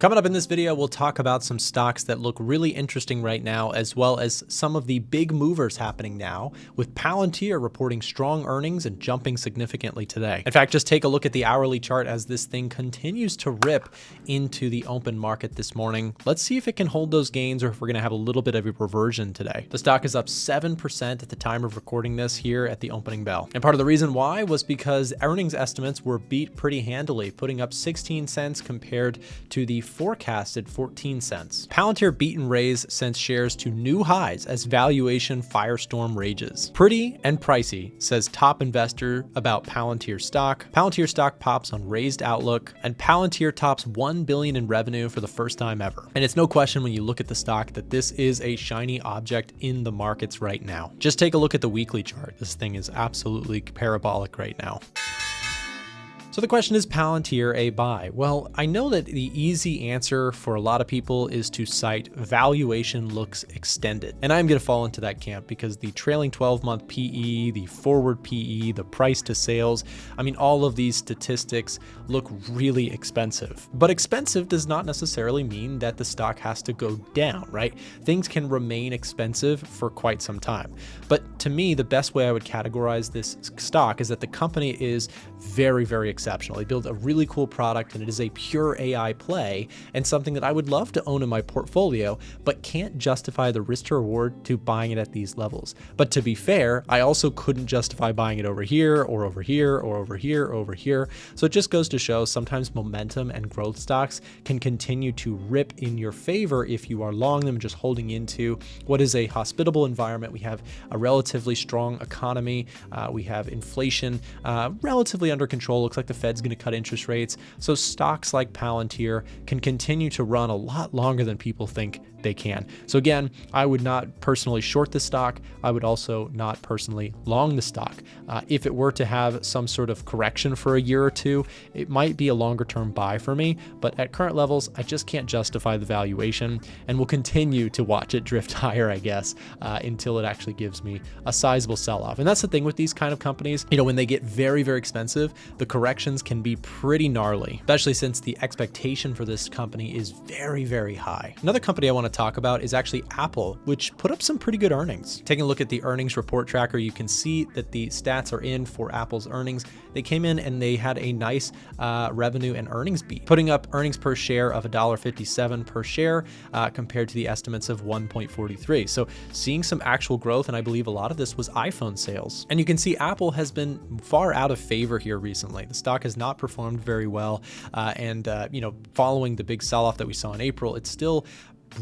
Coming up in this video, we'll talk about some stocks that look really interesting right now, as well as some of the big movers happening now, with Palantir reporting strong earnings and jumping significantly today. In fact, just take a look at the hourly chart as this thing continues to rip into the open market this morning. Let's see if it can hold those gains or if we're going to have a little bit of a reversion today. The stock is up 7% at the time of recording this here at the opening bell. And part of the reason why was because earnings estimates were beat pretty handily, putting up 16 cents compared to the forecasted 14 cents. Palantir beat and raise sends shares to new highs as valuation firestorm rages. Pretty and pricey, says top investor about Palantir stock. Palantir stock pops on raised outlook, and Palantir tops $1 billion in revenue for the first time ever. And it's no question when you look at the stock that this is a shiny object in the markets right now. Just take a look at the weekly chart. This thing is absolutely parabolic right now. So the question is Palantir a buy? Well, I know that the easy answer for a lot of people is to cite valuation looks extended. And I'm going to fall into that camp because the trailing 12-month PE, the forward PE, the price to sales, I mean, all of these statistics look really expensive. But expensive does not necessarily mean that the stock has to go down, right? Things can remain expensive for quite some time. But to me, the best way I would categorize this stock is that the company is very, very exceptional. They build a really cool product and it is a pure AI play and something that I would love to own in my portfolio, but can't justify the risk to reward to buying it at these levels. But to be fair, I also couldn't justify buying it over here or over here or over here or over here. So it just goes to show sometimes momentum and growth stocks can continue to rip in your favor if you are long them, just holding into what is a hospitable environment. We have a relatively strong economy. We have inflation relatively under control. Looks like the Fed's going to cut interest rates. So stocks like Palantir can continue to run a lot longer than people think they can. So again, I would not personally short the stock. I would also not personally long the stock. If it were to have some sort of correction for a year or two, it might be a longer term buy for me. But at current levels, I just can't justify the valuation and will continue to watch it drift higher, I guess, until it actually gives me a sizable sell-off. And that's the thing with these kind of companies, when they get very, very expensive, the corrections can be pretty gnarly, especially since the expectation for this company is very, very high. Another company I want to talk about is actually Apple, which put up some pretty good earnings. Taking a look at the earnings report tracker, you can see that the stats are in for Apple's earnings. They came in and they had a nice revenue and earnings beat, putting up earnings per share of $1.57 per share compared to the estimates of 1.43. So seeing some actual growth, and I believe a lot of this was iPhone sales. And you can see Apple has been far out of favor here recently. The stock has not performed very well. Following the big sell-off that we saw in April, it's still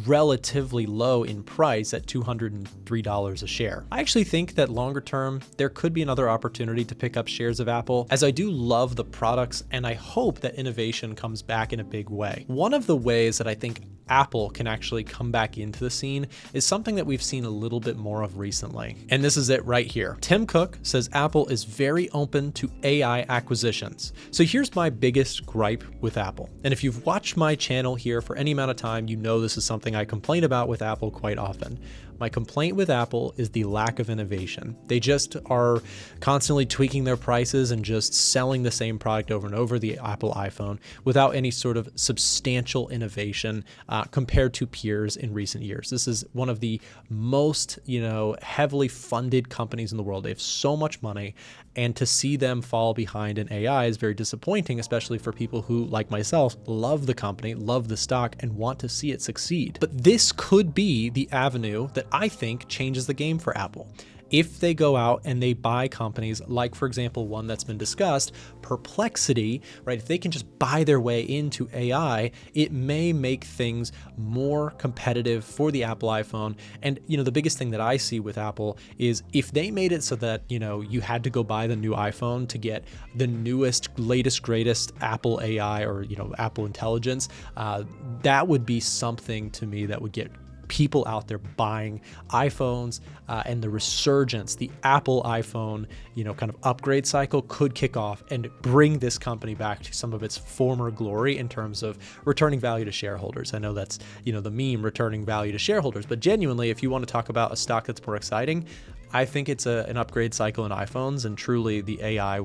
relatively low in price at $203 a share. I actually think that longer term, there could be another opportunity to pick up shares of Apple, as I do love the products and I hope that innovation comes back in a big way. One of the ways that I think Apple can actually come back into the scene is something that we've seen a little bit more of recently. And this is it right here. Tim Cook says Apple is very open to AI acquisitions. So here's my biggest gripe with Apple. And if you've watched my channel here for any amount of time, you know this is something I complain about with Apple quite often. My complaint with Apple is the lack of innovation. They just are constantly tweaking their prices and just selling the same product over and over, the Apple iPhone, without any sort of substantial innovation compared to peers in recent years. This is one of the most, heavily funded companies in the world. They have so much money, and to see them fall behind in AI is very disappointing, especially for people who, like myself, love the company, love the stock, and want to see it succeed. But this could be the avenue that I think changes the game for Apple. If they go out and they buy companies like, for example, one that's been discussed, Perplexity, right? If they can just buy their way into AI, it may make things more competitive for the Apple iPhone. And, the biggest thing that I see with Apple is if they made it so that, you had to go buy the new iPhone to get the newest, latest, greatest Apple AI or, Apple intelligence, that would be something to me that would get people out there buying iPhones, and the resurgence, the Apple iPhone, kind of upgrade cycle could kick off and bring this company back to some of its former glory in terms of returning value to shareholders. I know that's, the meme, returning value to shareholders, but genuinely, if you want to talk about a stock that's more exciting, I think it's an upgrade cycle in iPhones, and truly the AI,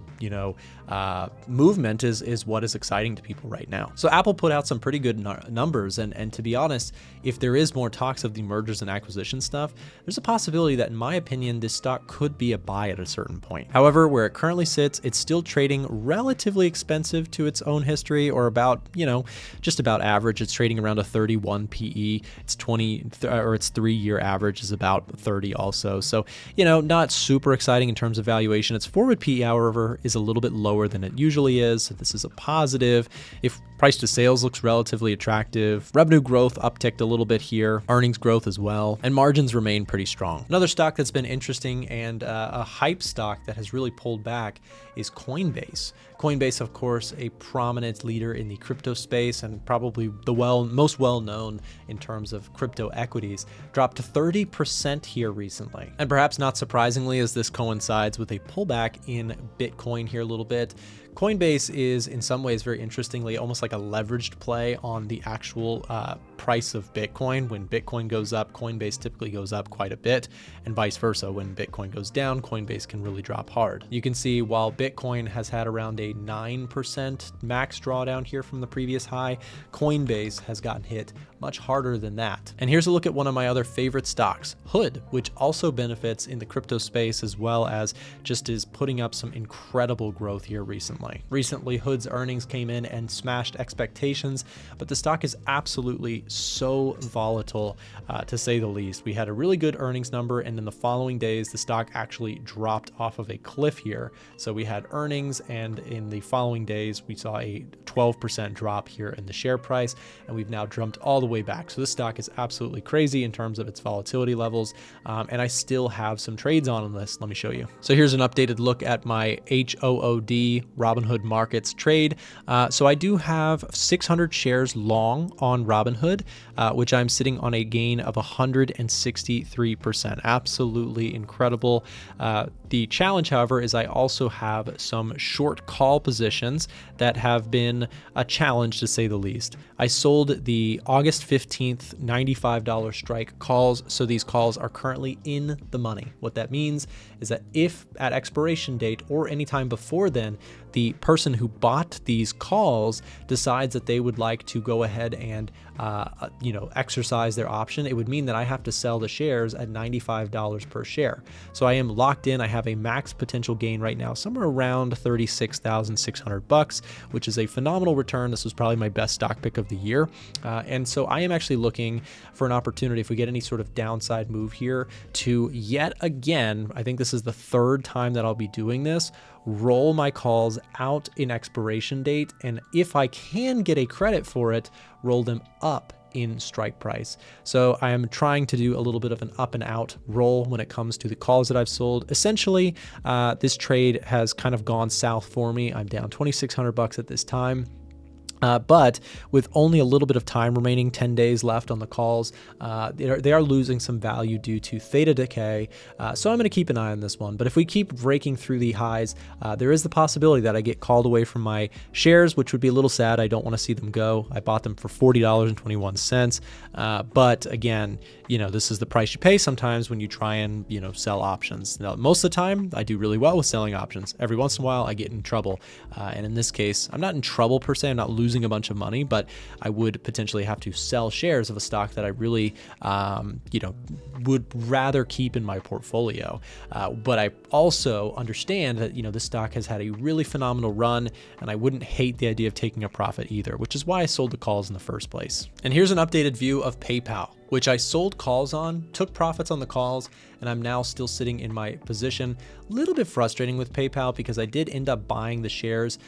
movement is what is exciting to people right now. So Apple put out some pretty good numbers, and to be honest, if there is more talks of the mergers and acquisition stuff, there's a possibility that, in my opinion, this stock could be a buy at a certain point. However, where it currently sits, it's still trading relatively expensive to its own history, or about, just about average. It's trading around a 31 PE. Its 3-year average is about 30 also. So, not super exciting in terms of valuation. Its forward PE, however, is a little bit lower than it usually is. So this is a positive. If price to sales looks relatively attractive, revenue growth upticked a little bit here, earnings growth as well, and margins remain pretty strong. Another stock that's been interesting and a hype stock that has really pulled back is Coinbase. Coinbase, of course, a prominent leader in the crypto space and probably the most well-known in terms of crypto equities, dropped to 30% here recently. And perhaps not surprisingly, as this coincides with a pullback in Bitcoin here a little bit, Coinbase is in some ways very interestingly almost like a leveraged play on the actual price of Bitcoin. When Bitcoin goes up, Coinbase typically goes up quite a bit, and vice versa. When Bitcoin goes down, Coinbase can really drop hard. You can see while Bitcoin has had around a 9% max drawdown here from the previous high, Coinbase has gotten hit much harder than that. And here's a look at one of my other favorite stocks, Hood, which also benefits in the crypto space as well as just is putting up some incredible growth here recently. Recently, Hood's earnings came in and smashed expectations, but the stock is absolutely so volatile, to say the least. We had a really good earnings number, and in the following days, the stock actually dropped off of a cliff here. So we had earnings, and in the following days, we saw a 12% drop here in the share price, and we've now jumped all the way back. So this stock is absolutely crazy in terms of its volatility levels, and I still have some trades on this. Let me show you. So here's an updated look at my HOOD Robinhood Markets trade. So I do have 600 shares long on Robinhood, which I'm sitting on a gain of 163%. Absolutely incredible. The challenge, however, is I also have some short call positions that have been a challenge, to say the least. I sold the August 15th $95 strike calls, so these calls are currently in the money. What that means is that if at expiration date or anytime before then, the person who bought these calls decides that they would like to go ahead and exercise their option, it would mean that I have to sell the shares at $95 per share. So I am locked in. I have a max potential gain right now, somewhere around $36,600, which is a phenomenal return. This was probably my best stock pick of the year. And so I am actually looking for an opportunity, if we get any sort of downside move here, to yet again, I think this is the third time that I'll be doing this, roll my calls out in expiration date, and if I can get a credit for it, roll them up in strike price. So I am trying to do a little bit of an up and out roll when it comes to the calls that I've sold. Essentially, this trade has kind of gone south for me. I'm down $2,600 at this time. But with only a little bit of time remaining, 10 days left on the calls, they are losing some value due to theta decay. So I'm going to keep an eye on this one. But if we keep breaking through the highs, there is the possibility that I get called away from my shares, which would be a little sad. I don't want to see them go. I bought them for $40.21. But again, this is the price you pay sometimes when you try and, sell options. Now, most of the time, I do really well with selling options. Every once in a while, I get in trouble. And in this case, I'm not in trouble per se. I'm not losing a bunch of money, but I would potentially have to sell shares of a stock that I really, would rather keep in my portfolio. But I also understand that, this stock has had a really phenomenal run, and I wouldn't hate the idea of taking a profit either, which is why I sold the calls in the first place. And here's an updated view of PayPal, which I sold calls on, took profits on the calls, and I'm now still sitting in my position. A little bit frustrating with PayPal because I did end up buying the shares,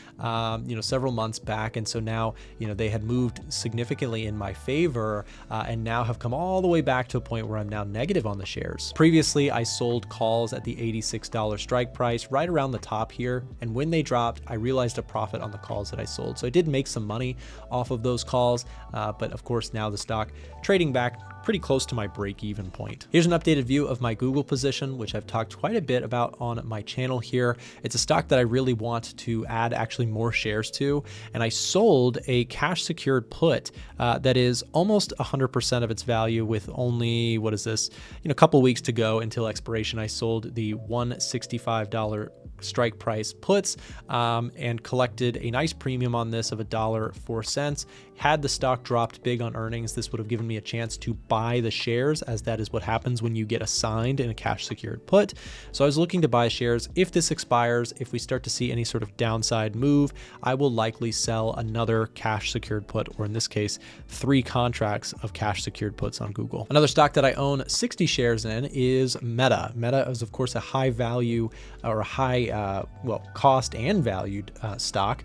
several months back. And so now, they had moved significantly in my favor, and now have come all the way back to a point where I'm now negative on the shares. Previously, I sold calls at the $86 strike price, right around the top here. And when they dropped, I realized a profit on the calls that I sold. So I did make some money off of those calls. But of course, now the stock trading back pretty close to my break-even point. Here's an updated view of my Google position, which I've talked quite a bit about on my channel here. It's a stock that I really want to add actually more shares to, and I sold a cash secured put that is almost 100% of its value with only, what is this, a couple weeks to go until expiration. I sold the $165 strike price puts and collected a nice premium on this of $1.04. Had the stock dropped big on earnings, this would have given me a chance to buy the shares, as that is what happens when you get assigned in a cash secured put. So I was looking to buy shares. If this expires, if we start to see any sort of downside move, I will likely sell another cash secured put, or in this case, 3 contracts of cash secured puts on Google. Another stock that I own 60 shares in is Meta. Meta is of course a high value or a high cost and valued stock.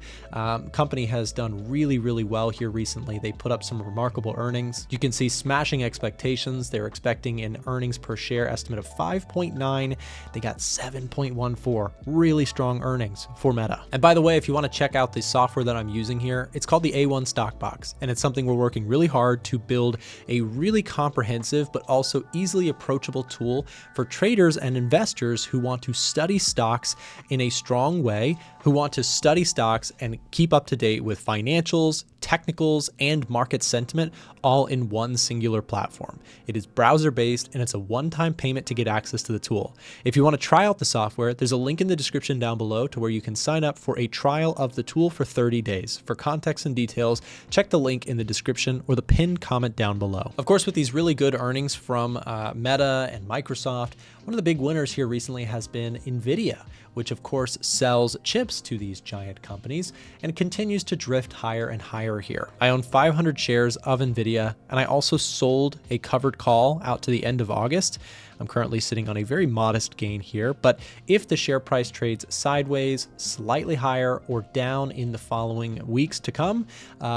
Company has done really well here recently. They put up some remarkable earnings. You can see smashing expectations. They're expecting an earnings per share estimate of 5.9. They got 7.14. Really strong earnings for Meta. And by the way, if you want to check out the software that I'm using here, it's called the A1 Stock Box, and it's something we're working really hard to build a really comprehensive but also easily approachable tool for traders and investors who want to study stocks in a strong way, who want to study stocks and keep up to date with financials, technicals, and market sentiment all in one singular platform. It is browser-based, and it's a one-time payment to get access to the tool. If you want to try out the software, there's a link in the description down below to where you can sign up for a trial of the tool for 30 days. For context and details, check the link in the description or the pinned comment down below. Of course, with these really good earnings from Meta and Microsoft, one of the big winners here recently has been Nvidia, which of course sells chips to these giant companies and continues to drift higher and higher here. I own 500 shares of Nvidia, and I also sold a covered call out to the end of August. I'm currently sitting on a very modest gain here, but if the share price trades sideways, slightly higher, or down in the following weeks to come,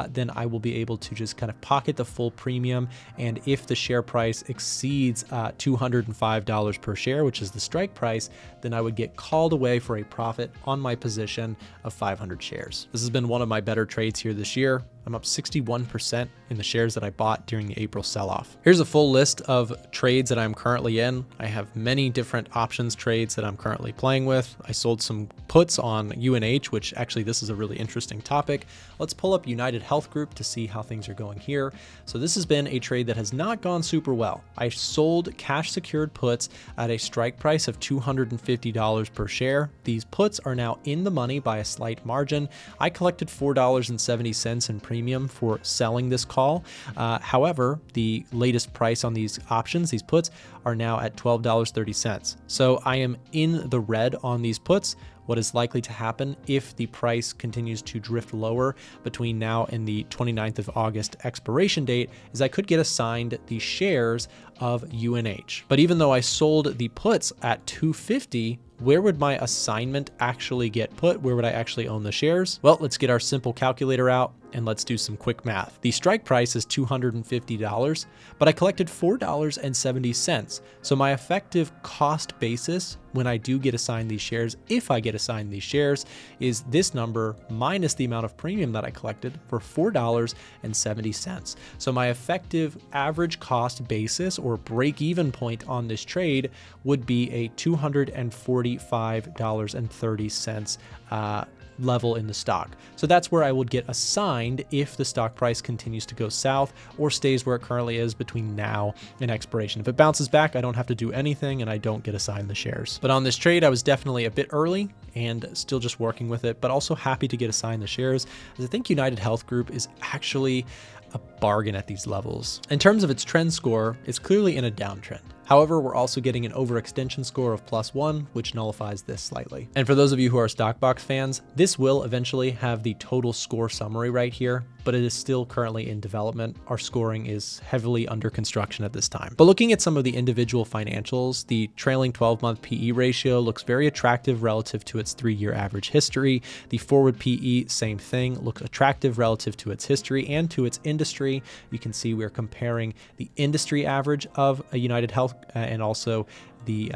then I will be able to just kind of pocket the full premium. And if the share price exceeds $205 per share, which is the strike price, then I would get called away for a profit on my position of 500 shares. This has been one of my better trades here this year. I'm up 61% in the shares that I bought during the April sell-off. Here's a full list of trades that I'm currently in. I have many different options trades that I'm currently playing with. I sold some puts on UNH, which actually this is a really interesting topic. Let's pull up United Health Group to see how things are going here. So this has been a trade that has not gone super well. I sold cash secured puts at a strike price of $250 per share. These puts are now in the money by a slight margin. I collected $4.70 in premium for selling this call. However, the latest price on these options, these puts, are now at $12.30. So I am in the red on these puts. What is likely to happen if the price continues to drift lower between now and the 29th of August expiration date is I could get assigned the shares of UNH. But even though I sold the puts at $250, where would my assignment actually get put? Where would I actually own the shares? Well, let's get our simple calculator out and let's do some quick math. The strike price is $250, but I collected $4.70. So my effective cost basis when I do get assigned these shares, if I get assigned these shares, is this number minus the amount of premium that I collected for $4.70. So my effective average cost basis or break-even point on this trade would be a $245.30 level in the stock. So that's where I would get assigned if the stock price continues to go south or stays where it currently is between now and expiration. If it bounces back, I don't have to do anything and I don't get assigned the shares. But on this trade, I was definitely a bit early and still just working with it, but also happy to get assigned the shares, as I think United Health Group is actually a bargain at these levels. In terms of its trend score, it's clearly in a downtrend. However, we're also getting an overextension score of +1, which nullifies this slightly. And for those of you who are Stockbox fans, this will eventually have the total score summary right here, but it is still currently in development. Our scoring is heavily under construction at this time. But looking at some of the individual financials, the trailing 12-month PE ratio looks very attractive relative to its 3-year average history. The forward PE, same thing, looks attractive relative to its history and to its industry. You can see we're comparing the industry average of a United Health and also the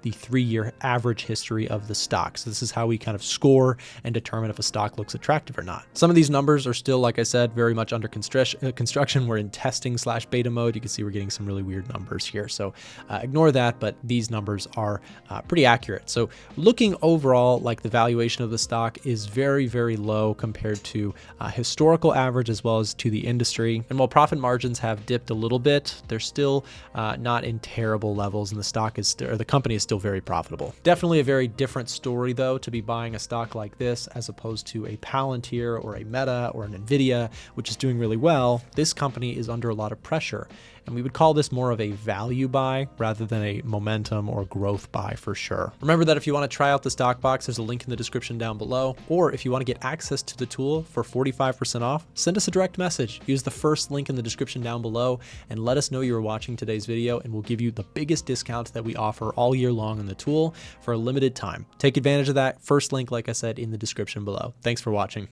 3-year average history of the stock. So this is how we kind of score and determine if a stock looks attractive or not. Some of these numbers are still, like I said, very much under construction. We're in testing/beta mode. You can see we're getting some really weird numbers here. So ignore that, but these numbers are pretty accurate. So looking overall, like the valuation of the stock is very, very low compared to historical average as well as to the industry. And while profit margins have dipped a little bit, they're still not in terrible levels, and the stock is, or the company is still very profitable. Definitely a very different story though to be buying a stock like this as opposed to a Palantir or a Meta or an Nvidia, which is doing really well. This company is under a lot of pressure, and we would call this more of a value buy rather than a momentum or growth buy for sure. Remember that if you want to try out the stock box, there's a link in the description down below, or if you want to get access to the tool for 45% off, send us a direct message. Use the first link in the description down below and let us know you were watching today's video, and we'll give you the biggest discount that we offer all year long in the tool for a limited time. Take advantage of that first link, like I said, in the description below. Thanks for watching.